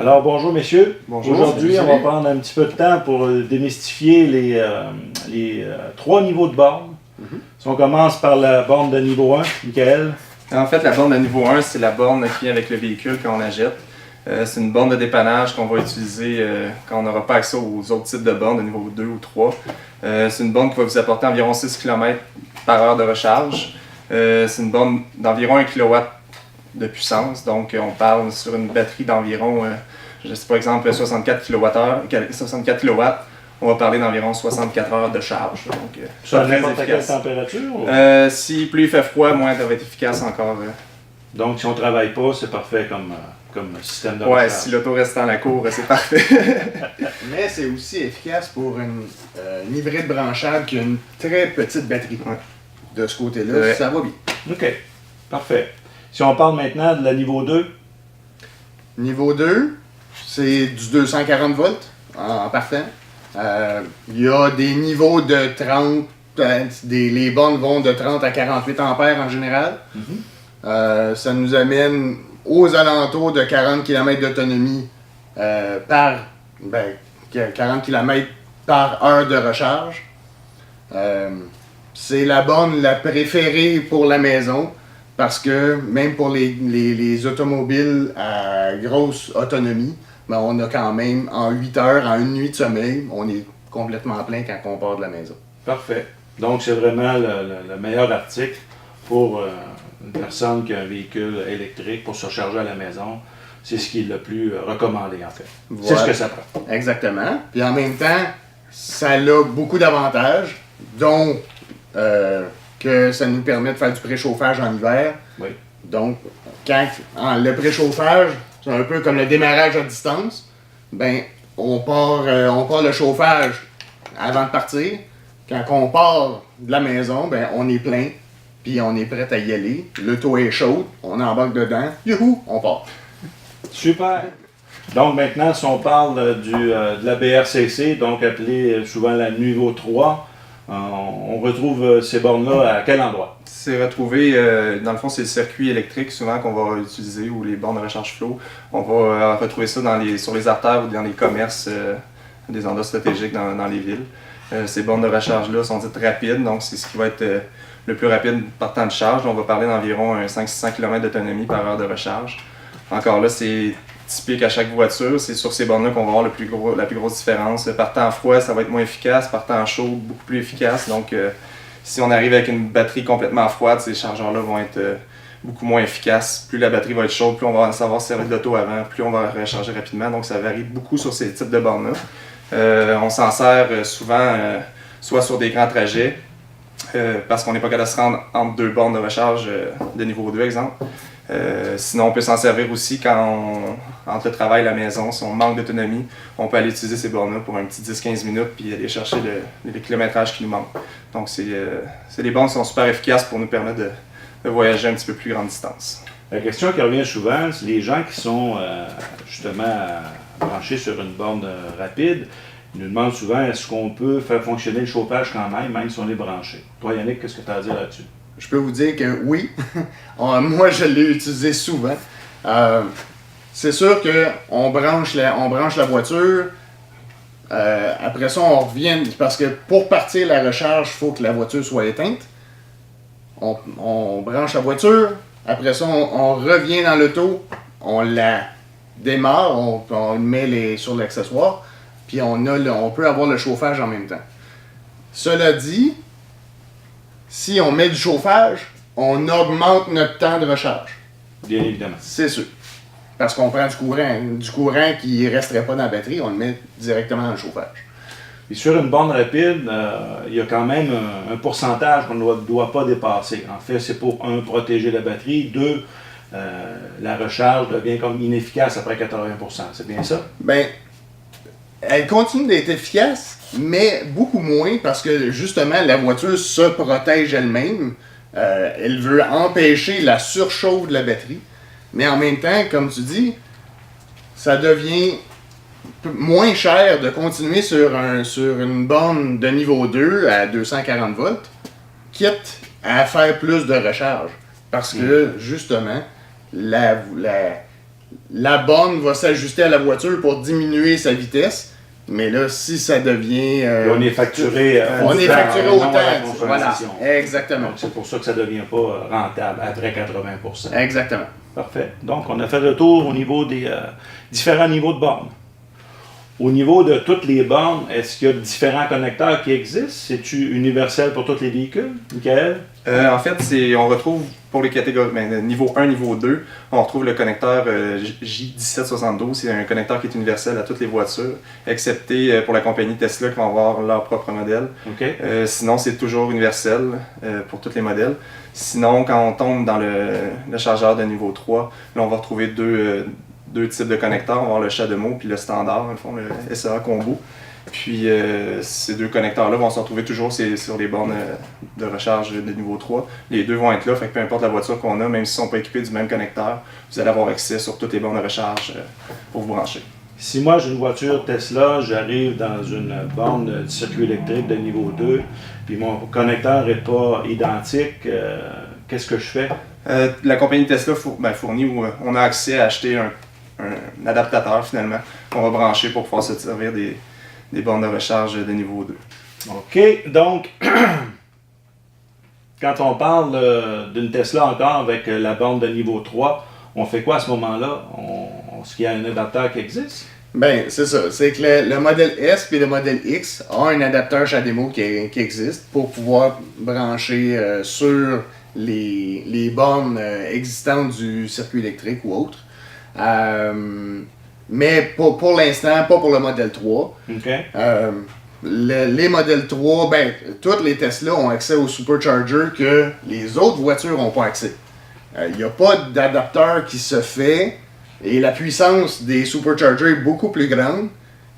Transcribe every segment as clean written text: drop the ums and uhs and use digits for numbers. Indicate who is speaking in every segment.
Speaker 1: Alors bonjour messieurs.
Speaker 2: Bonjour.
Speaker 1: Aujourd'hui, on va prendre un petit peu de temps pour démystifier les trois niveaux de borne. Si on commence par la borne de niveau 1, Michael.
Speaker 2: En fait, la borne de niveau 1, c'est la borne qui vient avec le véhicule quand on la jette. C'est une borne de dépannage qu'on va utiliser quand on n'aura pas accès aux autres types de bornes de niveau 2 ou 3. C'est une borne qui va vous apporter environ 6 km par heure de recharge. C'est une borne d'environ 1 kW de puissance, donc on parle sur une batterie d'environ, je sais pas, exemple 64 kW, on va parler d'environ 64 heures de charge. Donc,
Speaker 1: Ça à n'importe quelle température?
Speaker 2: Si plus il fait froid, moins ça va être efficace encore.
Speaker 1: Donc si on ne travaille pas, c'est parfait comme système de
Speaker 2: Ouais,
Speaker 1: recharge.
Speaker 2: si l'auto reste dans la cour, c'est parfait.
Speaker 3: Mais c'est aussi efficace pour une hybride branchable qui a une très petite batterie.
Speaker 2: Ouais.
Speaker 3: De ce côté-là, ça va bien.
Speaker 1: OK, parfait. Si on parle maintenant de la niveau 2.
Speaker 3: Niveau 2, c'est du 240 volts en partant. Il y a des niveaux de 30, les bornes vont de 30 à 48 ampères en général. Ça nous amène aux alentours de 40 km d'autonomie 40 km par heure de recharge. C'est la borne la préférée pour la maison parce que même pour les automobiles à grosse autonomie, ben on a quand même en 8 heures, en une nuit de sommeil, on est complètement plein quand on part de la maison.
Speaker 1: Parfait. Donc c'est vraiment le meilleur article pour une personne qui a un véhicule électrique pour se recharger à la maison. C'est ce qui est le plus recommandé en fait.
Speaker 3: Voilà.
Speaker 1: C'est ce que ça prend.
Speaker 3: Exactement. Puis en même temps, ça a beaucoup d'avantages, dont que ça nous permet de faire du préchauffage en hiver.
Speaker 1: Oui.
Speaker 3: Donc, le préchauffage, c'est un peu comme le démarrage à distance. Ben, on part le chauffage avant de partir. Quand on part de la maison, ben, on est plein, puis on est prêt à y aller. L'auto est chaude, on embarque dedans, youhou, on part.
Speaker 1: Super. Donc maintenant, si on parle de la BRCC, donc appelée souvent la niveau 3, on retrouve ces bornes-là à quel endroit?
Speaker 2: C'est retrouvé, dans le fond, c'est le circuit électrique souvent qu'on va utiliser ou les bornes de recharge flow. On va retrouver ça sur les artères ou dans les commerces, des endroits stratégiques dans les villes. Ces bornes de recharge-là sont dites rapides, donc c'est ce qui va être le plus rapide par temps de charge. On va parler d'environ 500-600 km d'autonomie par heure de recharge. Encore là, c'est typique à chaque voiture. C'est sur ces bornes-là qu'on va avoir la plus grosse différence. Par temps froid, ça va être moins efficace. Par temps chaud, beaucoup plus efficace. Donc, si on arrive avec une batterie complètement froide, ces chargeurs-là vont être beaucoup moins efficaces. Plus la batterie va être chaude, plus on va savoir se servir de l'auto avant, plus on va recharger rapidement. Donc, ça varie beaucoup sur ces types de bornes-là. On s'en sert souvent soit sur des grands trajets, parce qu'on n'est pas capable de se rendre entre deux bornes de recharge de niveau 2, exemple. Sinon, on peut s'en servir aussi entre le travail et la maison. Si on manque d'autonomie, on peut aller utiliser ces bornes-là pour un petit 10-15 minutes puis aller chercher le kilométrage qui nous manque. Donc, c'est des bornes qui sont super efficaces pour nous permettre de voyager un petit peu plus grande distance.
Speaker 1: La question qui revient souvent, c'est les gens qui sont justement branchés sur une borne rapide. Ils nous demandent souvent est-ce qu'on peut faire fonctionner le chauffage quand même si on est branché. Toi, Yannick, qu'est-ce que tu as à dire là-dessus?
Speaker 3: Je peux vous dire que oui. Moi, je l'ai utilisé souvent. C'est sûr qu'on branche la voiture. Après ça, on revient. Parce que pour partir la recharge, il faut que la voiture soit éteinte. On branche la voiture. Après ça, on revient dans l'auto. On la démarre. On le met sur l'accessoire. Puis on peut avoir le chauffage en même temps. Cela dit, si on met du chauffage, on augmente notre temps de recharge.
Speaker 1: Bien évidemment.
Speaker 3: C'est sûr. Parce qu'on prend du courant qui ne resterait pas dans la batterie, on le met directement dans le chauffage.
Speaker 1: Et sur une borne rapide, il y a quand même un pourcentage qu'on ne doit pas dépasser. En fait, c'est pour, un, protéger la batterie, deux, la recharge devient comme inefficace après 80%. C'est bien ça?
Speaker 3: Ben, elle continue d'être efficace, mais beaucoup moins parce que justement la voiture se protège elle-même. Elle veut empêcher la surchauffe de la batterie. Mais en même temps, comme tu dis, ça devient moins cher de continuer sur une borne de niveau 2 à 240 volts, quitte à faire plus de recharge. Parce que justement, la borne va s'ajuster à la voiture pour diminuer sa vitesse. Mais là, si ça devient...
Speaker 1: Et on est facturé
Speaker 3: autant.
Speaker 1: Voilà,
Speaker 3: exactement.
Speaker 1: Donc, c'est pour ça que ça ne devient pas rentable après 80%.
Speaker 3: Exactement.
Speaker 1: Parfait. Donc, on a fait le tour au niveau des différents niveaux de bornes. Au niveau de toutes les bornes, est-ce qu'il y a différents connecteurs qui existent? C'est-tu universel pour tous les véhicules, Michael?
Speaker 2: En fait, on retrouve pour les catégories niveau 1, niveau 2, on retrouve le connecteur J1772. C'est un connecteur qui est universel à toutes les voitures, excepté pour la compagnie Tesla qui va avoir leur propre modèle.
Speaker 1: Okay.
Speaker 2: Sinon, c'est toujours universel pour tous les modèles. Sinon, quand on tombe dans le chargeur de niveau 3, là, on va retrouver deux types de connecteurs. On va avoir le CHAdeMO puis le standard, dans le fond, le SAA Combo. Puis ces deux connecteurs-là vont se retrouver toujours sur les bornes de recharge de niveau 3. Les deux vont être là, fait que peu importe la voiture qu'on a, même s'ils ne sont pas équipés du même connecteur, vous allez avoir accès sur toutes les bornes de recharge pour vous brancher.
Speaker 1: Si moi j'ai une voiture Tesla, j'arrive dans une borne de circuit électrique de niveau 2, puis mon connecteur n'est pas identique, qu'est-ce que je fais?
Speaker 2: La compagnie Tesla fournit où on a accès à acheter un adaptateur finalement qu'on va brancher pour pouvoir se servir des bornes de recharge de niveau 2.
Speaker 1: OK, donc, quand on parle d'une Tesla encore avec la borne de niveau 3, on fait quoi à ce moment-là? Est-ce qu'il y a un adapteur qui existe?
Speaker 3: Ben, c'est ça. C'est que le modèle S et le modèle X ont un adapteur CHAdeMO qui existe pour pouvoir brancher sur les bornes existantes du circuit électrique ou autre. Mais pour l'instant, pas pour le modèle 3.
Speaker 1: Okay.
Speaker 3: Les modèles 3, ben, toutes les Tesla ont accès au supercharger que les autres voitures n'ont pas accès. Il n'y a pas d'adapteur qui se fait et la puissance des superchargers est beaucoup plus grande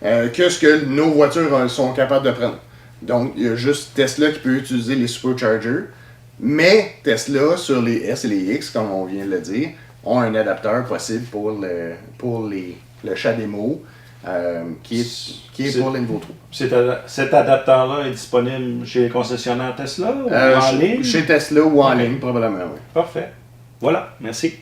Speaker 3: que ce que nos voitures sont capables de prendre. Donc, il y a juste Tesla qui peut utiliser les superchargers, mais Tesla, sur les S et les X, comme on vient de le dire, ont un adapteur possible pour le CHAdeMO, qui est pour le niveau 3.
Speaker 1: Cet adapteur-là est disponible chez les concessionnaires Tesla ou en ligne?
Speaker 3: Chez Tesla ou en ligne, probablement, oui.
Speaker 1: Parfait. Voilà, merci.